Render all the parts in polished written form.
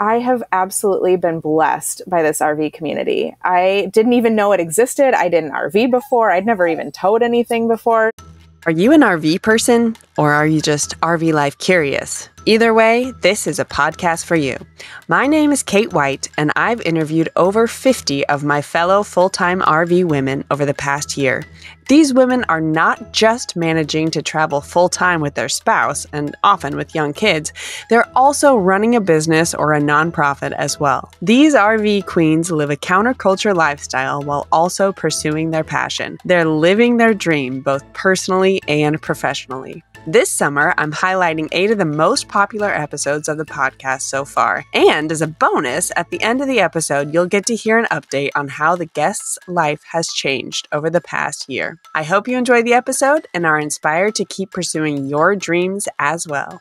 I have absolutely been blessed by this RV community. I didn't even know it existed. I didn't RV before. I'd never even towed anything before. Are you an RV person, or are you just RV life curious? Either way, this is a podcast for you. My name is Kate White, and I've interviewed over 50 of my fellow full-time RV women over the past year. These women are not just managing to travel full-time with their spouse, and often with young kids, they're also running a business or a nonprofit as well. These RV queens live a counterculture lifestyle while also pursuing their passion. They're living their dream both personally and professionally. This summer, I'm highlighting 8 of the most popular episodes of the podcast so far. And as a bonus, at the end of the episode, you'll get to hear an update on how the guest's life has changed over the past year. I hope you enjoy the episode and are inspired to keep pursuing your dreams as well.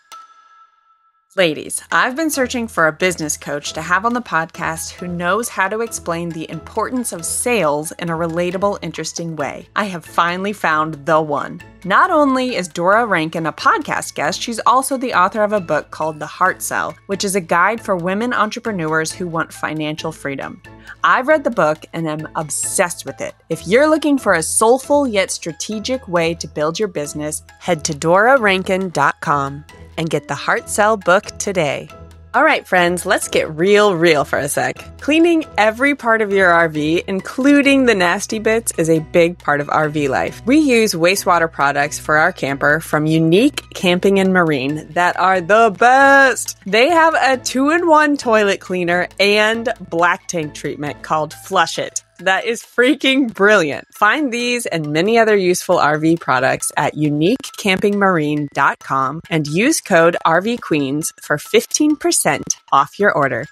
Ladies, I've been searching for a business coach to have on the podcast who knows how to explain the importance of sales in a relatable, interesting way. I have finally found the one. Not only is Dora Rankin a podcast guest, she's also the author of a book called The Heart Sell, which is a guide for women entrepreneurs who want financial freedom. I've read the book and am obsessed with it. If you're looking for a soulful yet strategic way to build your business, head to dorarankin.com. and get the Heart Sell book today. All right, friends, let's get real for a sec. Cleaning every part of your RV, including the nasty bits, is a big part of RV life. We use wastewater products for our camper from Unique Camping and Marine that are the best. They have a 2-in-1 toilet cleaner and black tank treatment called Flush It. That is freaking brilliant. Find these and many other useful RV products at uniquecampingmarine.com and use code RVQueens for 15% off your order.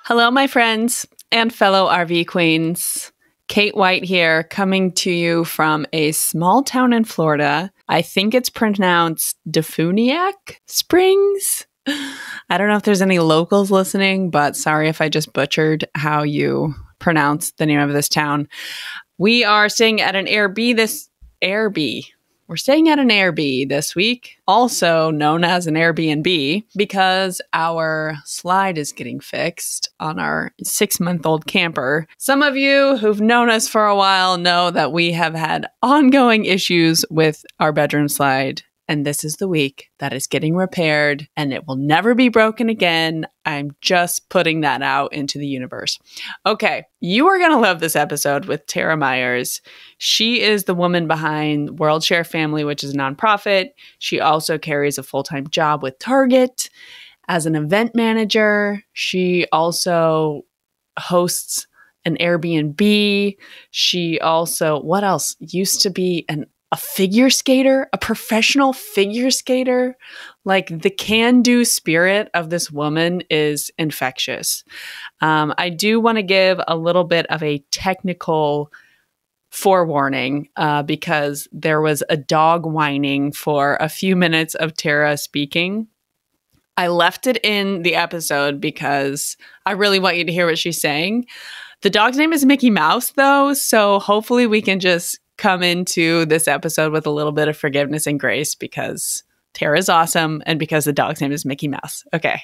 Hello, my friends and fellow RV queens. Kate White here, coming to you from a small town in Florida. I think it's pronounced Defuniak Springs. I don't know if there's any locals listening, but sorry if I just butchered how you pronounce the name of this town. We are staying at an We're staying at an Airbnb this week, also known as an AirBNB, because our slide is getting fixed on our 6-month-old camper. Some of you who've known us for a while know that we have had ongoing issues with our bedroom slide. And this is the week that is getting repaired and it will never be broken again. I'm just putting that out into the universe. Okay, you are going to love this episode with Tara Meyers. She is the woman behind World Share Family, which is a nonprofit. She also carries a full-time job with Target as an event manager. She also hosts an Airbnb. She also, what else? Used to be a figure skater, a professional figure skater. Like, the can-do spirit of this woman is infectious. I do want to give a little bit of a technical forewarning because there was a dog whining for a few minutes of Tara speaking. I left it in the episode because I really want you to hear what she's saying. The dog's name is Mickey Mouse, though, so hopefully we can just come into this episode with a little bit of forgiveness and grace because Tara's awesome and because the dog's name is Mickey Mouse. Okay.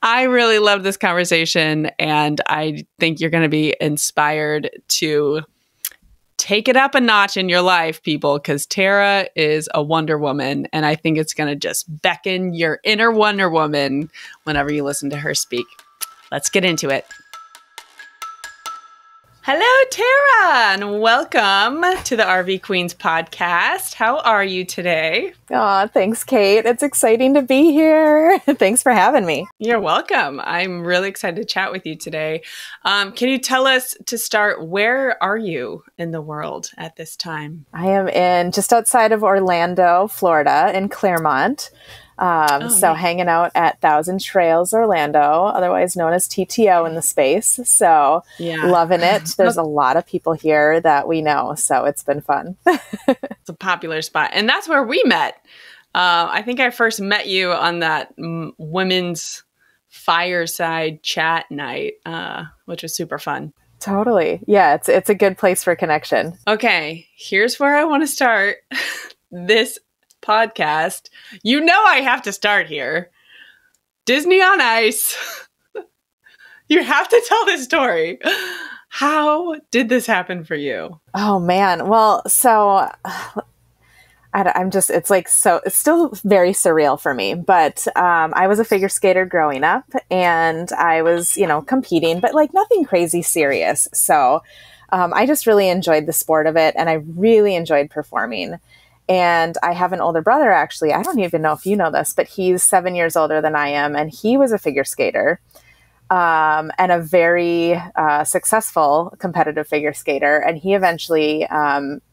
I really love this conversation and I think you're going to be inspired to take it up a notch in your life, people, because Tara is a Wonder Woman and I think it's going to just beckon your inner Wonder Woman whenever you listen to her speak. Let's get into it. Hello, Tara, and welcome to the RV Queens podcast. How are you today? Aw, thanks, Kate. It's exciting to be here. Thanks for having me. You're welcome. I'm really excited to chat with you today. Can you tell us, to start, where are you in the world at this time? I am in just outside of Orlando, Florida, in Claremont. Hanging out at Thousand Trails Orlando, otherwise known as TTO in the space. So loving it. There's a lot of people here that we know, so it's been fun. It's a popular spot. And that's where we met. I think I first met you on that women's fireside chat night, which was super fun. Totally. Yeah, it's a good place for connection. Okay, here's where I want to start this podcast. You know I have to start here. Disney on Ice. You have to tell this story. How did this happen for you? Oh, man. Well, so I'm just, it's like, so it's still very surreal for me, but I was a figure skater growing up and I was, competing, but like nothing crazy serious. So I just really enjoyed the sport of it and I really enjoyed performing. And I have an older brother, actually. I don't even know if you know this, but he's 7 years older than I am. And he was a figure skater. And a very successful competitive figure skater. And he eventually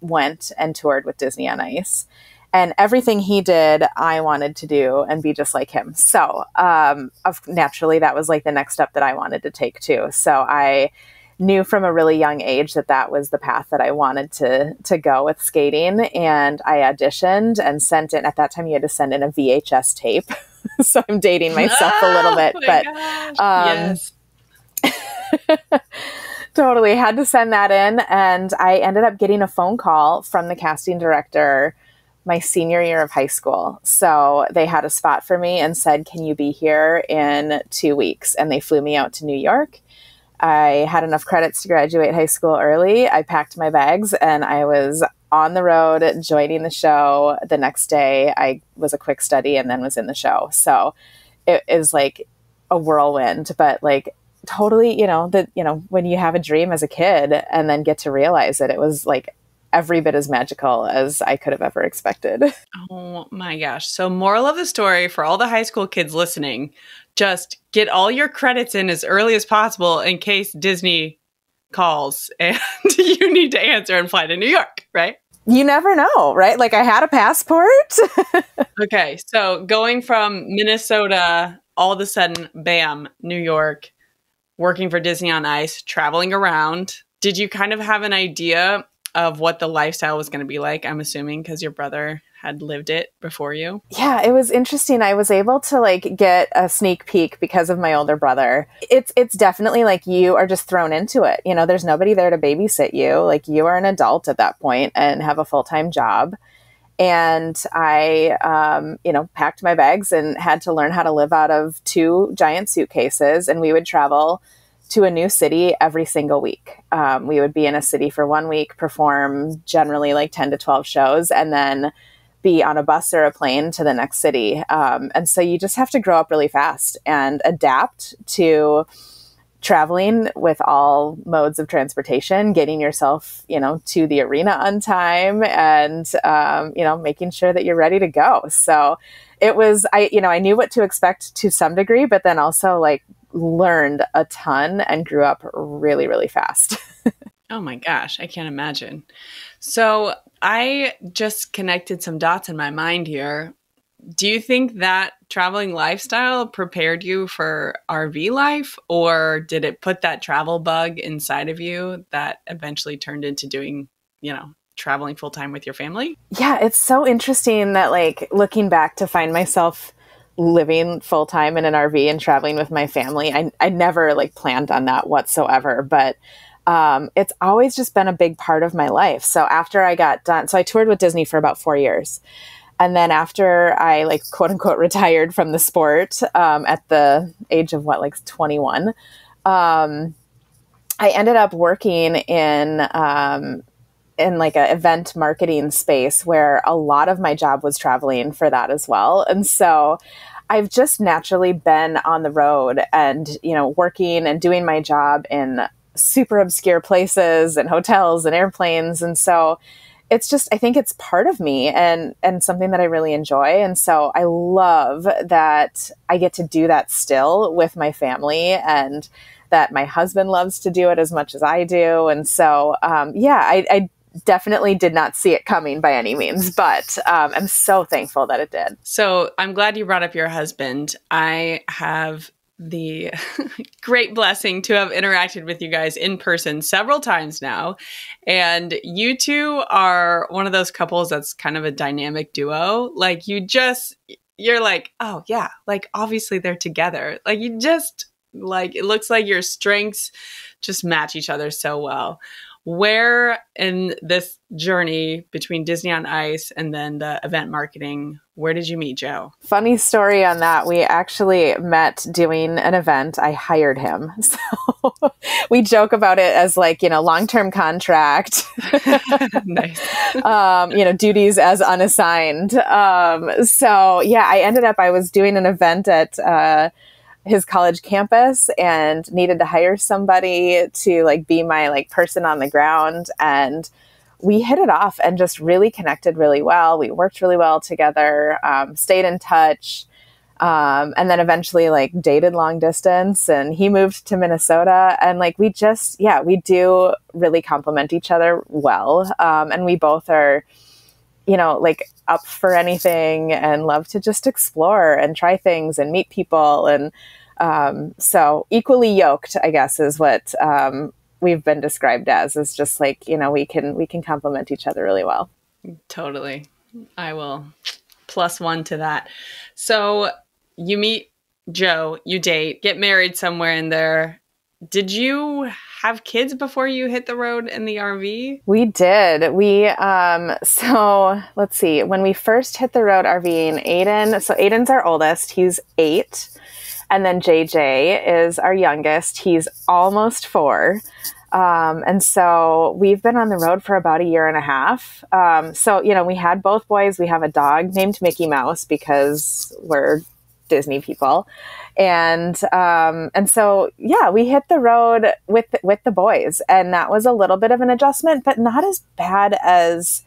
went and toured with Disney on Ice. And everything he did, I wanted to do and be just like him. So naturally, that was like the next step that I wanted to take too. So I knew from a really young age that was the path that I wanted to go with skating. And I auditioned and sent in, at that time you had to send in a VHS tape. So I'm dating myself a little bit, but yes. Totally had to send that in. And I ended up getting a phone call from the casting director my senior year of high school. So they had a spot for me and said, can you be here in 2 weeks? And they flew me out to New York. I had enough credits to graduate high school early. I packed my bags and I was on the road joining the show. The next day I was a quick study and then was in the show. So it is like a whirlwind, but like totally, when you have a dream as a kid and then get to realize it was like every bit as magical as I could have ever expected. Oh my gosh. So moral of the story for all the high school kids listening, just get all your credits in as early as possible in case Disney calls and you need to answer and fly to New York, right? You never know, right? Like I had a passport. Okay. So going from Minnesota, all of a sudden, bam, New York, working for Disney on Ice, traveling around. Did you kind of have an idea of what the lifestyle was going to be like? I'm assuming because your brother had lived it before you. Yeah, it was interesting. I was able to like get a sneak peek because of my older brother. It's definitely like you are just thrown into it. There's nobody there to babysit you. Like you are an adult at that point and have a full-time job. And I, packed my bags and had to learn how to live out of 2 giant suitcases. And we would travel to a new city every single week. We would be in a city for 1 week, perform generally like 10 to 12 shows, and then be on a bus or a plane to the next city. And so you just have to grow up really fast and adapt to traveling with all modes of transportation, getting yourself, to the arena on time and, making sure that you're ready to go. So it was, I knew what to expect to some degree, but then also like learned a ton and grew up really, really fast. Oh my gosh, I can't imagine. So I just connected some dots in my mind here. Do you think that traveling lifestyle prepared you for RV life, or did it put that travel bug inside of you that eventually turned into doing, traveling full time with your family? Yeah, it's so interesting that like looking back to find myself living full time in an RV and traveling with my family. I never like planned on that whatsoever, but it's always just been a big part of my life. So after I got done, so I toured with Disney for about 4 years. And then after I like quote unquote retired from the sport at the age of 21, I ended up working in like an event marketing space where a lot of my job was traveling for that as well. And so I've just naturally been on the road and, working and doing my job in super obscure places and hotels and airplanes. And so it's just, I think it's part of me and something that I really enjoy. And so I love that I get to do that still with my family and that my husband loves to do it as much as I do. And so, I definitely did not see it coming by any means, but I'm so thankful that it did. So I'm glad you brought up your husband. I have the great blessing to have interacted with you guys in person several times now. And you two are one of those couples that's kind of a dynamic duo. Like you're like, oh yeah, like obviously they're together. Like you just like, it looks like your strengths just match each other so well. Where in this journey between Disney on Ice and then the event marketing, where did you meet Joe? Funny story on that. We actually met doing an event. I hired him. So we joke about it as like, long-term contract, Nice. Duties as unassigned. So yeah, I was doing an event at, his college campus and needed to hire somebody to like be my like person on the ground. And we hit it off and just really connected really well. We worked really well together, stayed in touch, and then eventually like dated long distance, and he moved to Minnesota, and like we do really complement each other well. And we both are, like up for anything and love to just explore and try things and meet people. And so equally yoked, I guess, is what we've been described as, is just like, we can complement each other really well. Totally. I will +1 to that. So you meet Joe, you date, get married somewhere in there. Did you have kids before you hit the road in the RV? We did. So let's see. When we first hit the road RVing, Aiden's our oldest. He's 8. And then JJ is our youngest. He's almost 4. And so we've been on the road for about a year and a half. So, we had both boys. We have a dog named Mickey Mouse because we're Disney people. And so, yeah, we hit the road with the boys, and that was a little bit of an adjustment, but not as bad as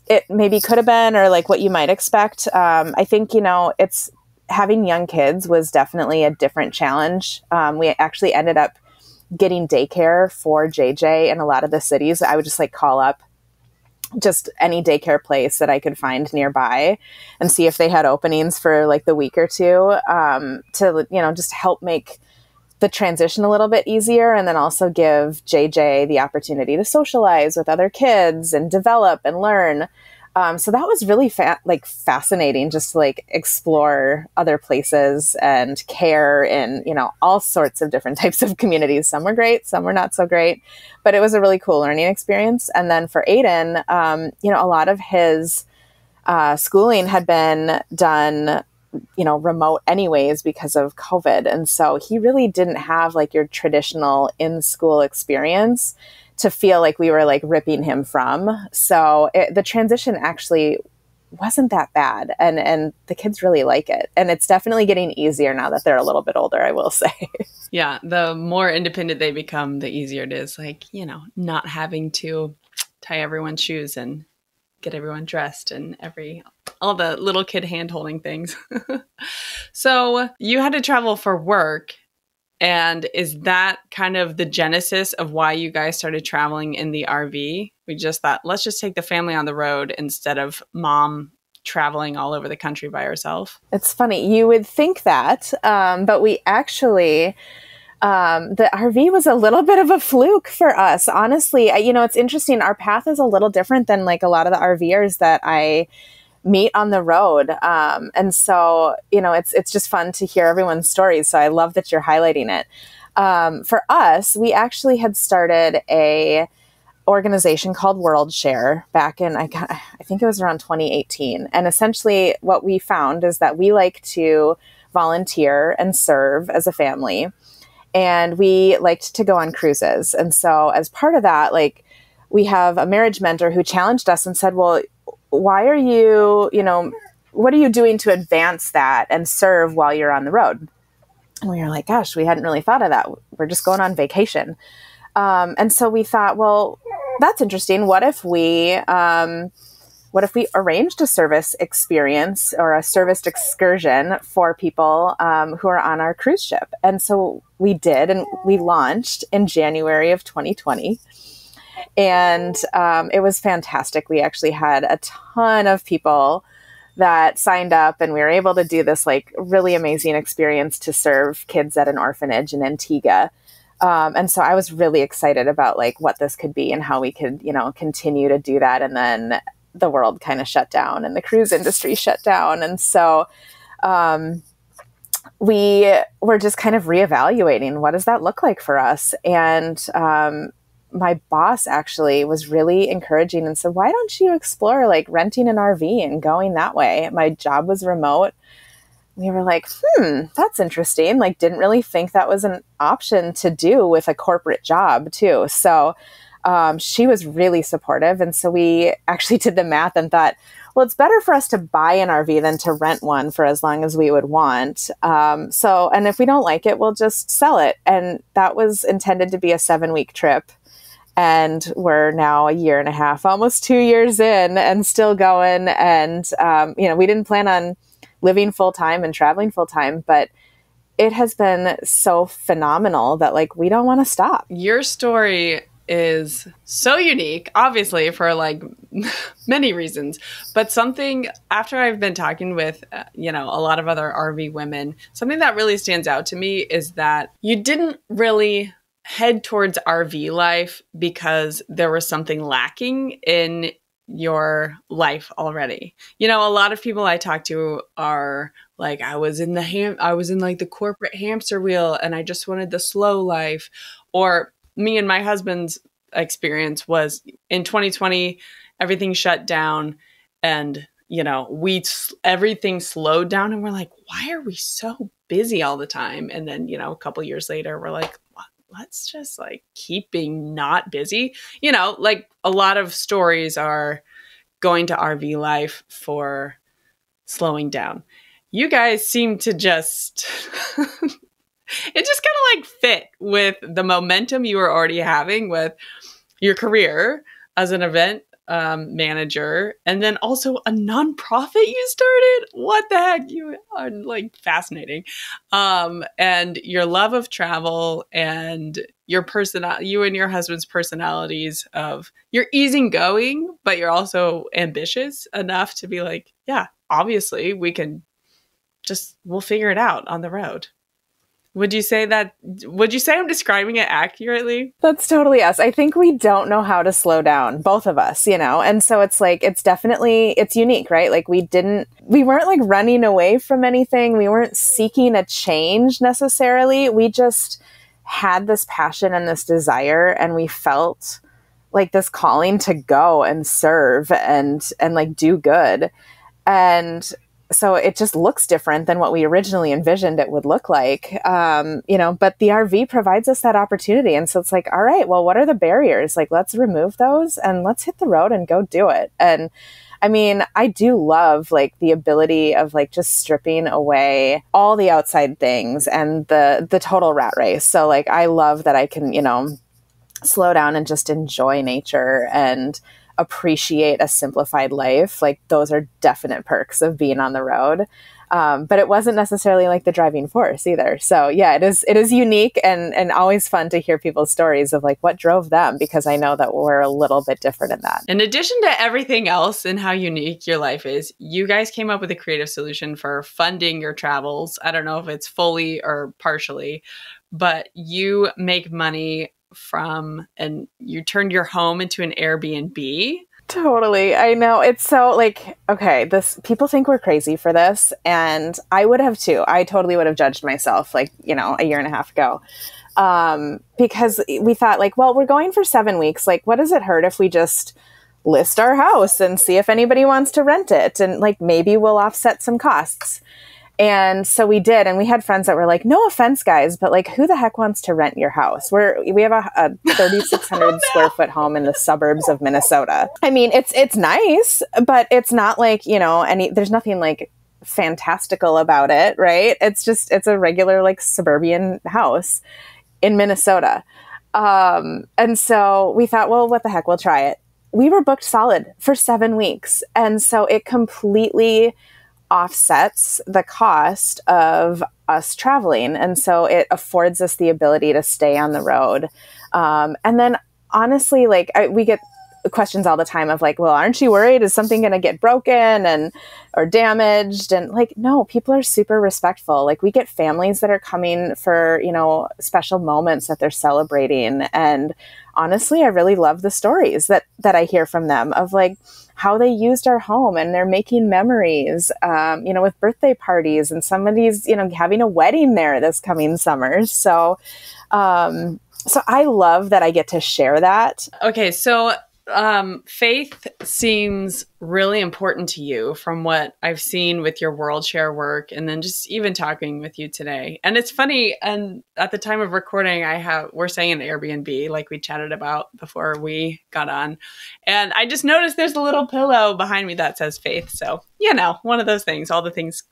it maybe could have been, or like what you might expect. I think, it's having young kids was definitely a different challenge. We actually ended up getting daycare for JJ in a lot of the cities. I would just like call up just any daycare place that I could find nearby and see if they had openings for like the week or two, to, just help make the transition a little bit easier. And then also give JJ the opportunity to socialize with other kids and develop and learn. So that was really fascinating, just to like explore other places and care in, all sorts of different types of communities. Some were great, some were not so great, but it was a really cool learning experience. And then for Aiden, a lot of his schooling had been done, remote anyways because of COVID. And so he really didn't have like your traditional in-school experience to feel like we were like ripping him from. So the transition actually wasn't that bad. And the kids really like it. And it's definitely getting easier now that they're a little bit older, I will say. Yeah. The more independent they become, the easier it is. Like, not having to tie everyone's shoes and get everyone dressed and all the little kid hand holding things. So you had to travel for work. And is that kind of the genesis of why you guys started traveling in the RV? We just thought, let's just take the family on the road instead of mom traveling all over the country by herself. It's funny. You would think that, but we actually, the RV was a little bit of a fluke for us. Honestly, it's interesting. Our path is a little different than like a lot of the RVers that I meet on the road. And so, it's just fun to hear everyone's stories. So I love that you're highlighting it. For us, we actually had started a organization called World Share back in, I think it was around 2018. And essentially what we found is that we like to volunteer and serve as a family. And we liked to go on cruises. And so as part of that, like we have a marriage mentor who challenged us and said, well, why are you, what are you doing to advance that and serve while you're on the road? And we were like, gosh, we hadn't really thought of that. We're just going on vacation. And so we thought, well, that's interesting. What if we arranged a service experience or a serviced excursion for people who are on our cruise ship? And so we did, and we launched in January of 2020. And it was fantastic. We actually had a ton of people that signed up, and we were able to do this like really amazing experience to serve kids at an orphanage in Antigua. And so I was really excited about like what this could be and how we could, continue to do that. And then the world kind of shut down and the cruise industry shut down. And so we were just kind of reevaluating, what does that look like for us? And my boss actually was really encouraging and said, why don't you explore like renting an RV and going that way? My job was remote. We were like, that's interesting. Like, didn't really think that was an option to do with a corporate job too. So she was really supportive. And so we actually did the math and thought, well, it's better for us to buy an RV than to rent one for as long as we would want. And if we don't like it, we'll just sell it. And that was intended to be a 7-week trip. And we're now a year and a half, almost 2 years in, and still going. And, we didn't plan on living full time and traveling full time, but it has been so phenomenal that like, we don't want to stop. Your story is so unique, obviously, for like many reasons, but something after I've been talking with, a lot of other RV women, something that really stands out to me is that you didn't really head towards RV life because there was something lacking in your life already. A lot of people I talk to are like, I was in like the corporate hamster wheel and I just wanted the slow life. Or me and my husband's experience was in 2020, everything shut down and, everything slowed down and we're like, why are we so busy all the time? And then, a couple years later, we're like, let's just like keep being not busy. Like a lot of stories are going to RV life for slowing down. You guys seem to just, it just kind of like fit with the momentum you were already having with your career as an event manager, and then also a nonprofit you started. What the heck? You are like fascinating. And your love of travel and you and your husband's personalities of you're easygoing, but you're also ambitious enough to be like, yeah, obviously we'll figure it out on the road. Would you say I'm describing it accurately? That's totally us. I think we don't know how to slow down, both of us, and so it's like, it's unique, right? Like we weren't like running away from anything. We weren't seeking a change necessarily. We just had this passion and this desire, and we felt like this calling to go and serve and like do good. And so it just looks different than what we originally envisioned it would look like, but the RV provides us that opportunity. And so it's like, all right, well, what are the barriers? Like, let's remove those and let's hit the road and go do it. And I mean, I do love like the ability of like just stripping away all the outside things and the total rat race. So like, I love that I can, slow down and just enjoy nature and appreciate a simplified life. Like those are definite perks of being on the road. But it wasn't necessarily like the driving force either. So yeah, it is unique and always fun to hear people's stories of like what drove them, because I know that we're a little bit different in that. In addition to everything else and how unique your life is, you guys came up with a creative solution for funding your travels. I don't know if it's fully or partially, but you make money and you turned your home into an Airbnb. Totally. I know. It's so like, okay, people think we're crazy for this, and I would have too. I totally would have judged myself like, a year and a half ago. Because we thought like, well, we're going for 7 weeks. Like, what does it hurt if we just list our house and see if anybody wants to rent it? And like, maybe we'll offset some costs. And so we did. And we had friends that were like, no offense, guys, but like, who the heck wants to rent your house? We have a 3,600 square foot home in the suburbs of Minnesota. I mean, it's nice, but it's not like, there's nothing like fantastical about it, right? It's a regular like suburban house in Minnesota. And so we thought, well, what the heck, we'll try it. We were booked solid for 7 weeks. And so it completely offsets the cost of us traveling. And so it affords us the ability to stay on the road. And then honestly, like we get questions all the time of like, well, aren't you worried? Is something going to get broken or damaged? And like, no, people are super respectful. Like we get families that are coming for, special moments that they're celebrating. And honestly, I really love the stories that I hear from them of like how they used our home and they're making memories, with birthday parties, and somebody's, having a wedding there this coming summer. So, so I love that I get to share that. Okay, so faith seems really important to you from what I've seen with your World Share work, and then just even talking with you today. And it's funny, and at the time of recording, we're staying in the Airbnb, like we chatted about before we got on. And I just noticed there's a little pillow behind me that says faith. So, one of those things, all the things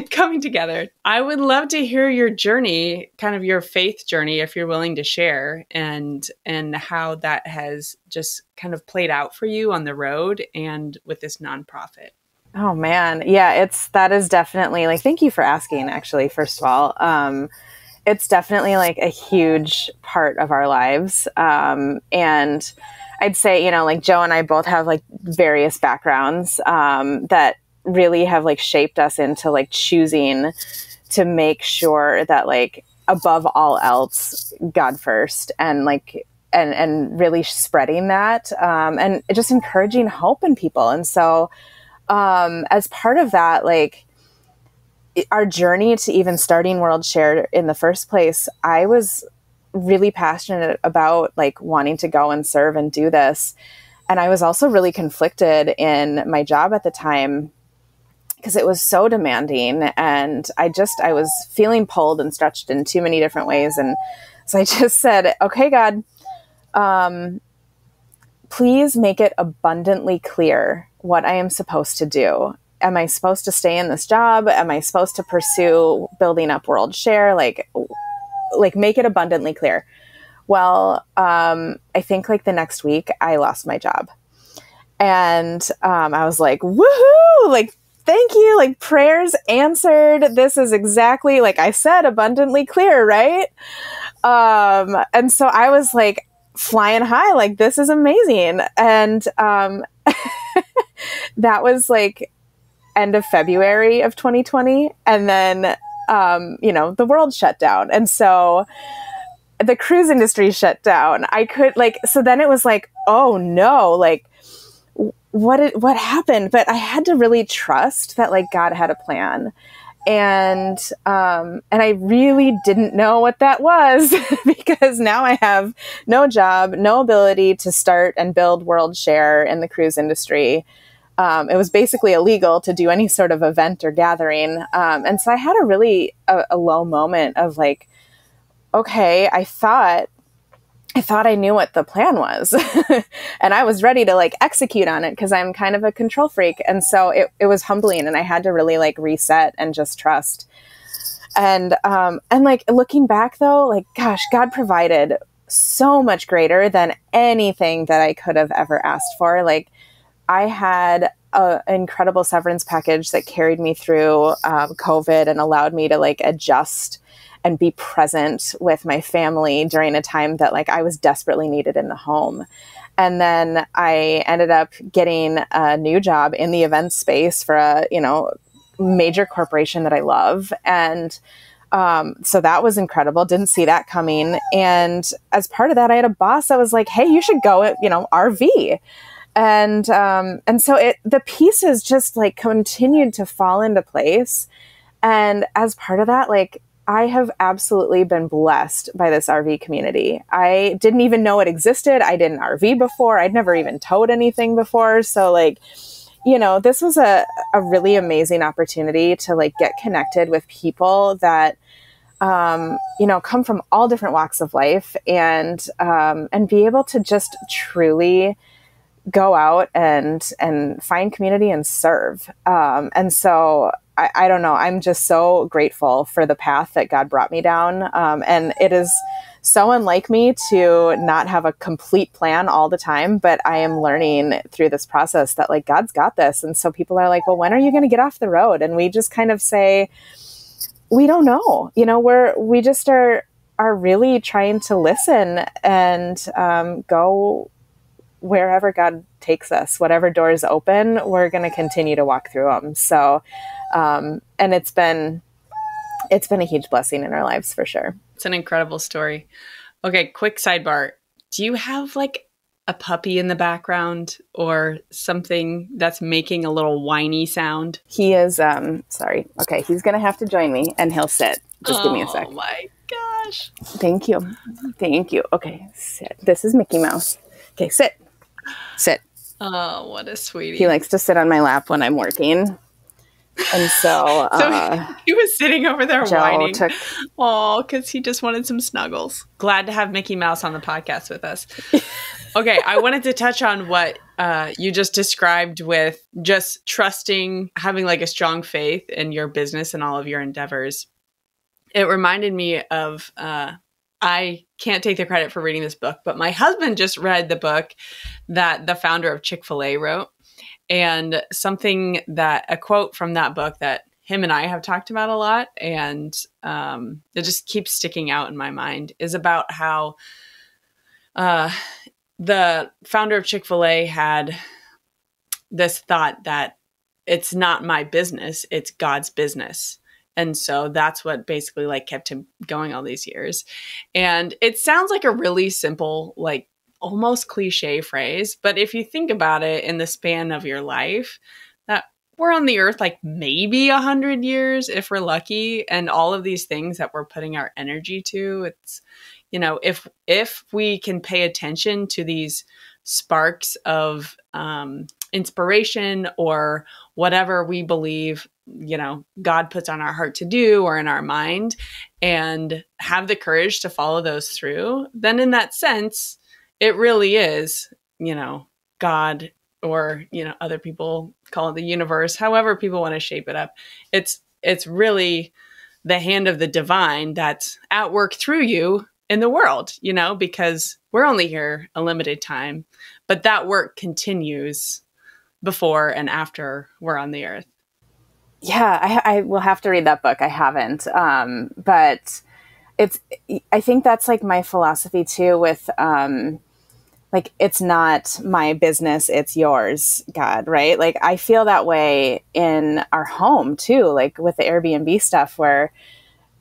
coming together. I would love to hear your journey, kind of your faith journey, if you're willing to share, and how that has just kind of played out for you on the road and with this nonprofit. Oh man. Yeah, that is definitely like, thank you for asking, actually, first of all. It's definitely like a huge part of our lives. And I'd say, like Joe and I both have like various backgrounds that really have like shaped us into like choosing to make sure that like above all else, God first, and like and really spreading that and just encouraging hope in people. And so as part of that, like our journey to even starting World Share in the first place, I was really passionate about like wanting to go and serve and do this. And I was also really conflicted in my job at the time, because it was so demanding, and I was feeling pulled and stretched in too many different ways. And so I just said, okay, God, please make it abundantly clear what I am supposed to do. Am I supposed to stay in this job? Am I supposed to pursue building up World Share? Like make it abundantly clear. Well, I think like the next week I lost my job, and I was like, woohoo! Like, thank you. Like, prayers answered. This is exactly like I said, abundantly clear, right? And so I was like flying high, like, this is amazing. And that was like end of February of 2020. And then, the world shut down. And so the cruise industry shut down. So then it was like, oh no, like, what happened? But I had to really trust that like God had a plan. And I really didn't know what that was because now I have no job, no ability to start and build World Share in the cruise industry. It was basically illegal to do any sort of event or gathering. And so I had a low moment of like, okay, I thought I knew what the plan was and I was ready to like execute on it because I'm kind of a control freak. And so it was humbling, and I had to really like reset and just trust. And like looking back though, like, gosh, God provided so much greater than anything that I could have ever asked for. Like, I had an incredible severance package that carried me through COVID and allowed me to like adjust and be present with my family during a time that like I was desperately needed in the home. And then I ended up getting a new job in the event space for a, major corporation that I love. And so that was incredible. Didn't see that coming. And as part of that, I had a boss that was like, hey, you should go, RV. And so the pieces just like continued to fall into place. And as part of that, like, I have absolutely been blessed by this RV community. I didn't even know it existed. I didn't RV before. I'd never even towed anything before. So like, this was a really amazing opportunity to like get connected with people that, come from all different walks of life and be able to just truly go out and find community and serve. And so I don't know. I'm just so grateful for the path that God brought me down. And it is so unlike me to not have a complete plan all the time, but I am learning through this process that like God's got this. And so people are like, well, when are you going to get off the road? And we just kind of say, we don't know. We just are really trying to listen and go wherever God takes us, whatever doors open, we're going to continue to walk through them. So, and it's been a huge blessing in our lives for sure. It's an incredible story. Okay. Quick sidebar. Do you have like a puppy in the background or something that's making a little whiny sound? He is, sorry. Okay. He's going to have to join me and he'll sit. Just give me a sec. Oh my gosh. Thank you. Thank you. Okay, sit. This is Mickey Mouse. Okay, sit. Sit. Oh, what a sweetie. He likes to sit on my lap when I'm working. And so... he was sitting over there Joe whining. took... Oh, because he just wanted some snuggles. Glad to have Mickey Mouse on the podcast with us. Okay, I wanted to touch on what you just described with just trusting, having like a strong faith in your business and all of your endeavors. It reminded me of, I can't take the credit for reading this book, but my husband just read the book that the founder of Chick-fil-A wrote. And a quote from that book that him and I have talked about a lot, and it just keeps sticking out in my mind, is about how the founder of Chick-fil-A had this thought that it's not my business, it's God's business. And so that's what basically like kept him going all these years. And it sounds like a really simple, like almost cliche phrase, but if you think about it in the span of your life, that we're on the earth like maybe 100 years if we're lucky, and all of these things that we're putting our energy to, it's, you know, if we can pay attention to these sparks of inspiration or whatever we believe, you know, God puts on our heart to do or in our mind, and have the courage to follow those through, then in that sense, it really is, you know, God, or, you know, other people call it the universe, however people want to shape it up. It's really the hand of the divine that's at work through you in the world, you know, because we're only here a limited time, but that work continues before and after we're on the earth. Yeah, I will have to read that book. I haven't. But I think that's like my philosophy too with, like, it's not my business, it's yours, God, right? Like, I feel that way in our home too, like with the Airbnb stuff where,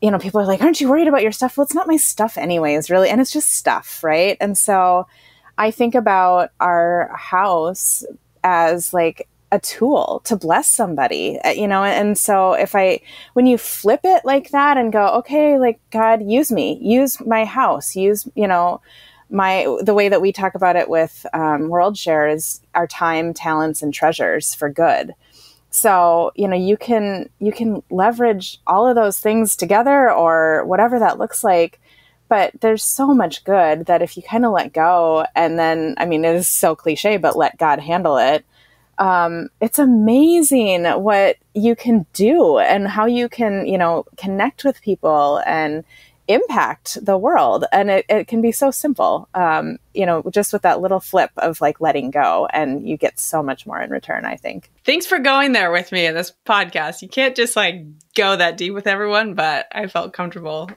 you know, people are like, aren't you worried about your stuff? Well, it's not my stuff anyways, really. And it's just stuff, right? And so I think about our house as like a tool to bless somebody, you know? And so when you flip it like that and go, okay, like, God, use me, use my house, use, you know, the way that we talk about it with World Share is our time, talents, and treasures for good. So, you know, you can leverage all of those things together or whatever that looks like. But there's so much good that if you kind of let go, and then, I mean, it is so cliche, but let God handle it. It's amazing what you can do and how you can, you know, connect with people and impact the world. And it can be so simple, you know, just with that little flip of like letting go, and you get so much more in return, I think. Thanks for going there with me in this podcast. You can't just like go that deep with everyone, but I felt comfortable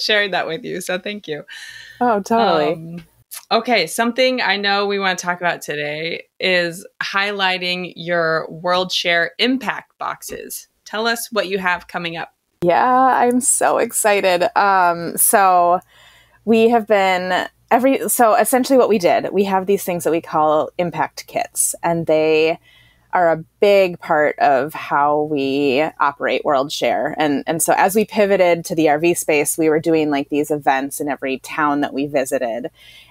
sharing that with you. So thank you. Oh, totally. Okay. Something I know we want to talk about today is highlighting your World Share impact boxes. Tell us what you have coming up. Yeah, I'm so excited. So we have been so essentially what we did, we have these things that we call impact kits, and they are a big part of how we operate World Share. And so as we pivoted to the RV space, we were doing like these events in every town that we visited.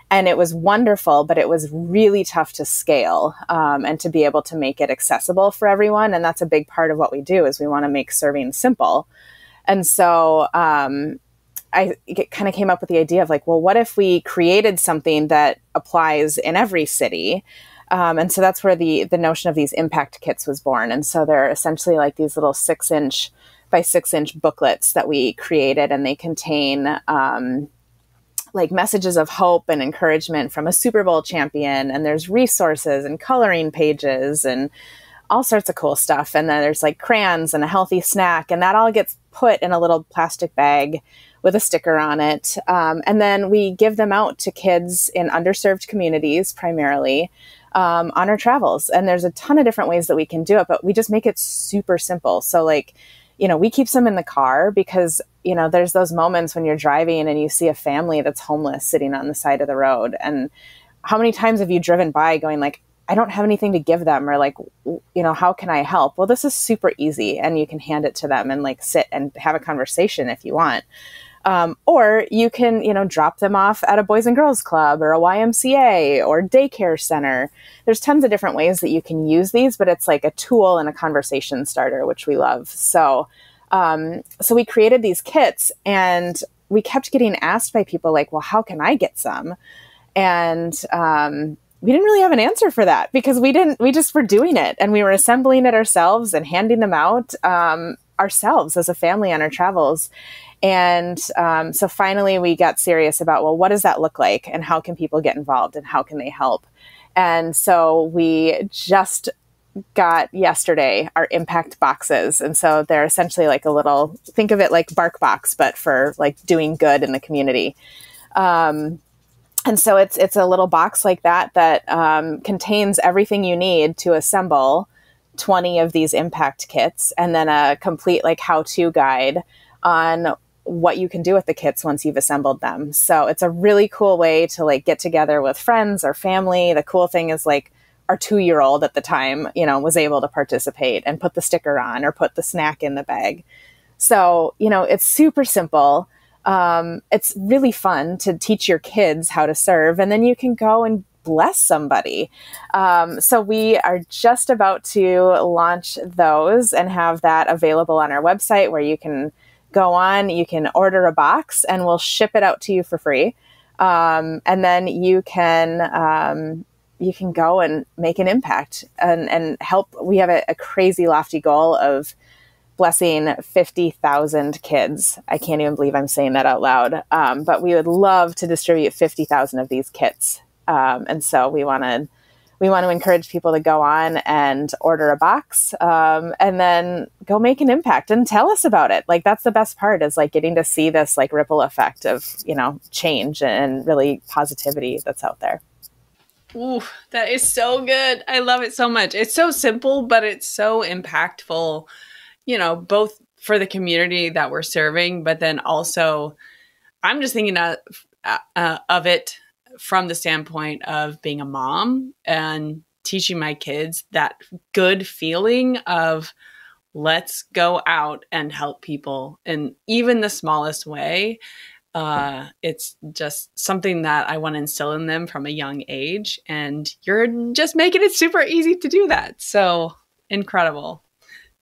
And it was wonderful, but it was really tough to scale and to be able to make it accessible for everyone. And that's a big part of what we do, is we want to make serving simple. And so I kind of came up with the idea of like, well, what if we created something that applies in every city? And so that's where the notion of these impact kits was born. And so they're essentially like these little 6-inch by 6-inch booklets that we created, and they contain like messages of hope and encouragement from a Super Bowl champion. And there's resources and coloring pages and all sorts of cool stuff. And then there's like crayons and a healthy snack, and that all gets put in a little plastic bag with a sticker on it. And then we give them out to kids in underserved communities primarily on our travels. And there's a ton of different ways that we can do it, but we just make it super simple. So like, you know, we keep some in the car because, you know, there's those moments when you're driving and you see a family that's homeless sitting on the side of the road. And how many times have you driven by going like, I don't have anything to give them, or like, you know, how can I help? Well, this is super easy, and you can hand it to them and like sit and have a conversation if you want. Or you can, drop them off at a Boys and Girls Club or a YMCA or daycare center. There's tons of different ways that you can use these, but it's like a tool and a conversation starter, which we love. So we created these kits, and we kept getting asked by people like, well, how can I get some? And we didn't really have an answer for that, because we just were doing it, and we were assembling it ourselves and handing them out ourselves as a family on our travels. And so finally we got serious about, well, what does that look like, and how can people get involved, and how can they help? And so we just got yesterday our impact boxes. And so they're essentially like a little, think of it like Bark Box, but for like doing good in the community. And so it's a little box like that contains everything you need to assemble 20 of these impact kits, and then a complete like how-to guide on what you can do with the kits once you've assembled them. So it's a really cool way to like get together with friends or family. The cool thing is like our 2-year-old at the time, was able to participate and put the sticker on or put the snack in the bag. So, it's super simple. It's really fun to teach your kids how to serve, and then you can go and bless somebody. So we are just about to launch those and have that available on our website, where you can go on, you can order a box, and we'll ship it out to you for free. And then you can go and make an impact and help. We have a crazy lofty goal of blessing 50,000 kids. I can't even believe I'm saying that out loud. But we would love to distribute 50,000 of these kits. And so we want to encourage people to go on and order a box, and then go make an impact and tell us about it. Like, that's the best part, is like getting to see this like ripple effect of, change and really positivity that's out there. Ooh, that is so good. I love it so much. It's so simple, but it's so impactful, both for the community that we're serving, but then also I'm just thinking of it from the standpoint of being a mom and teaching my kids that good feeling of let's go out and help people in even the smallest way. It's just something that I want to instill in them from a young age, and you're just making it super easy to do that. So incredible.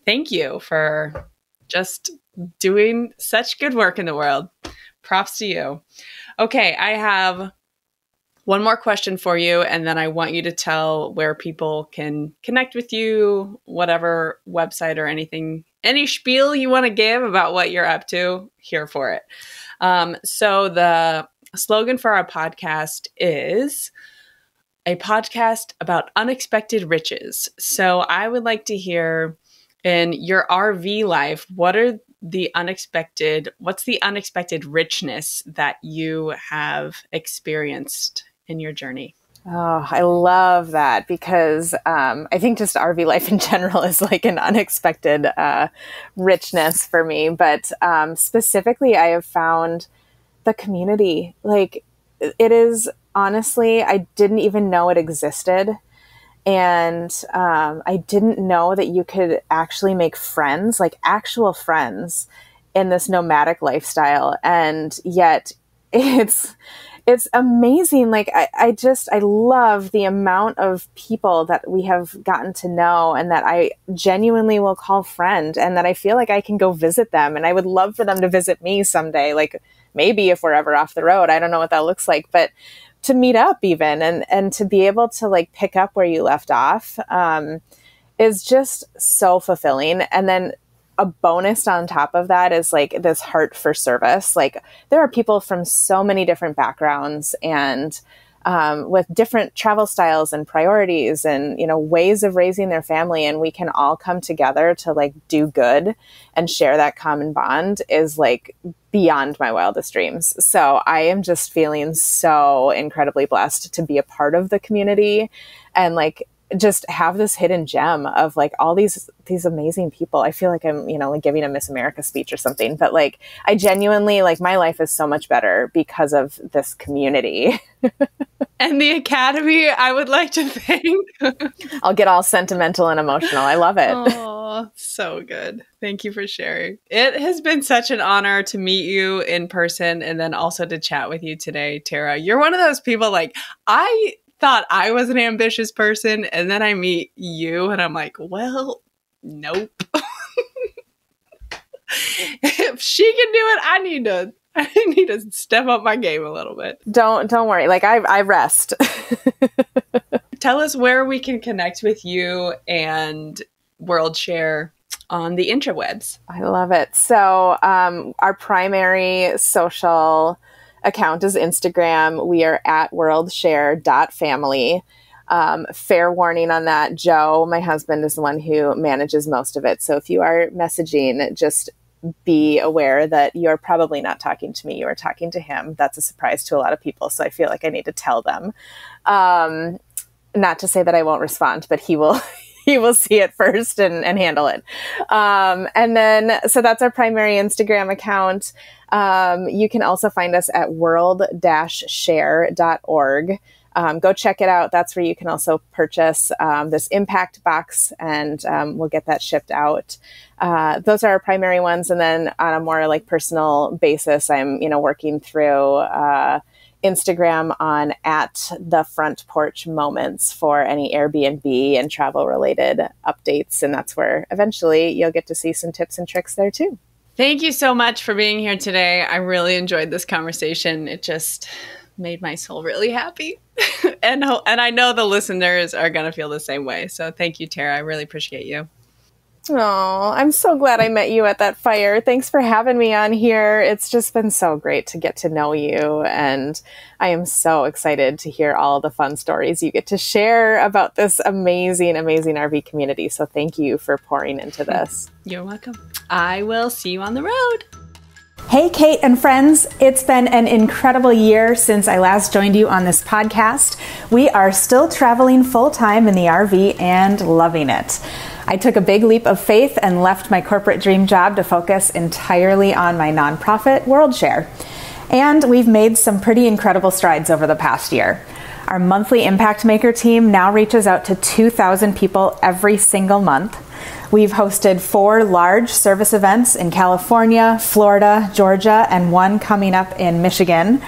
Thank you for just doing such good work in the world. Props to you. Okay, I have one more question for you, and then I want you to tell where people can connect with you, whatever website or anything, any spiel you want to give about what you're up to, here for it. So the slogan for our podcast is a podcast about unexpected riches. So I would like to hear, in your RV life, what's the unexpected richness that you have experienced in your journey? Oh, I love that, because I think just RV life in general is like an unexpected richness for me. But specifically, I have found the community. Like, it is, honestly, I didn't even know it existed. And I didn't know that you could actually make friends, like actual friends, in this nomadic lifestyle. And yet it's amazing. Like, I love the amount of people that we have gotten to know, and that I genuinely will call friend, and that I feel like I can go visit them. And I would love for them to visit me someday. Like, maybe if we're ever off the road, I don't know what that looks like, but to meet up even, and to be able to like pick up where you left off, is just so fulfilling. And then a bonus on top of that is like this heart for service. Like, there are people from so many different backgrounds, and with different travel styles and priorities and, ways of raising their family. And we can all come together to like do good and share that common bond is like beyond my wildest dreams. So I am just feeling so incredibly blessed to be a part of the community, and like just have this hidden gem of like all these amazing people. I feel like I'm, like giving a Miss America speech or something, but like, I genuinely, like, my life is so much better because of this community. And the Academy, I would like to thank. I'll get all sentimental and emotional. I love it. Oh, so good. Thank you for sharing. It has been such an honor to meet you in person and then also to chat with you today, Tara. You're one of those people, like, I thought I was an ambitious person, and then I meet you and I'm like, well, nope. If she can do it, I need to step up my game a little bit. Don't worry. Like I rest. Tell us where we can connect with you and World Share on the interwebs. I love it. So our primary social account is Instagram. We are at worldshare.family. Fair warning on that. Joe, my husband, is the one who manages most of it. So if you are messaging, just be aware that you're probably not talking to me. You are talking to him. That's a surprise to a lot of people. So I feel like I need to tell them. Not to say that I won't respond, but he will see it first and handle it. And then, so that's our primary Instagram account. You can also find us at world-share.org. Go check it out. That's where you can also purchase this impact box, and we'll get that shipped out. Those are our primary ones. And then on a more like personal basis, I'm, working through Instagram on at the front porch moments for any Airbnb and travel related updates. And that's where eventually you'll get to see some tips and tricks there too. Thank you so much for being here today. I really enjoyed this conversation. It just made my soul really happy. and I know the listeners are going to feel the same way. So thank you, Tara. I really appreciate you. Oh, I'm so glad I met you at that fire. Thanks for having me on here. It's just been so great to get to know you. And I am so excited to hear all the fun stories you get to share about this amazing, amazing RV community. So thank you for pouring into this. You're welcome. I will see you on the road. Hey, Kate and friends. It's been an incredible year since I last joined you on this podcast. We are still traveling full-time in the RV and loving it. I took a big leap of faith and left my corporate dream job to focus entirely on my nonprofit, WorldShare. And we've made some pretty incredible strides over the past year. Our monthly Impact Maker team now reaches out to 2,000 people every single month. We've hosted 4 large service events in California, Florida, Georgia, and one coming up in Michigan.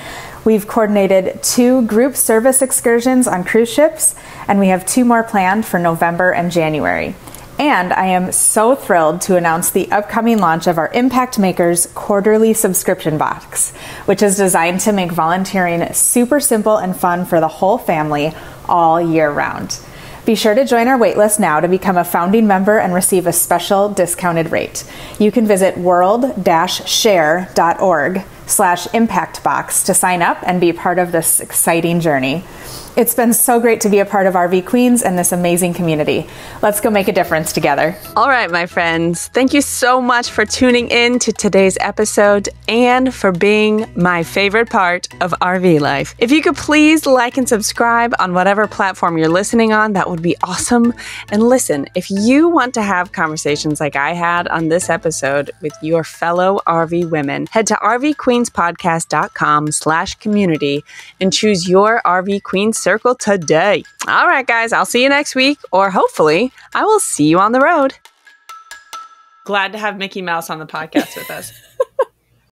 We've coordinated 2 group service excursions on cruise ships, and we have 2 more planned for November and January. And I am so thrilled to announce the upcoming launch of our Impact Makers quarterly subscription box, which is designed to make volunteering super simple and fun for the whole family all year round. Be sure to join our waitlist now to become a founding member and receive a special discounted rate. You can visit world-share.org/impactbox to sign up and be part of this exciting journey. It's been so great to be a part of RV Queens and this amazing community. Let's go make a difference together. All right, my friends. Thank you so much for tuning in to today's episode and for being my favorite part of RV life. If you could please like and subscribe on whatever platform you're listening on, that would be awesome. And listen, if you want to have conversations like I had on this episode with your fellow RV women, head to rvqueenspodcast.com/community and choose your RV Queen circle today. All right, guys, I'll see you next week, or hopefully I will see you on the road. Glad to have Mickey Mouse on the podcast with us.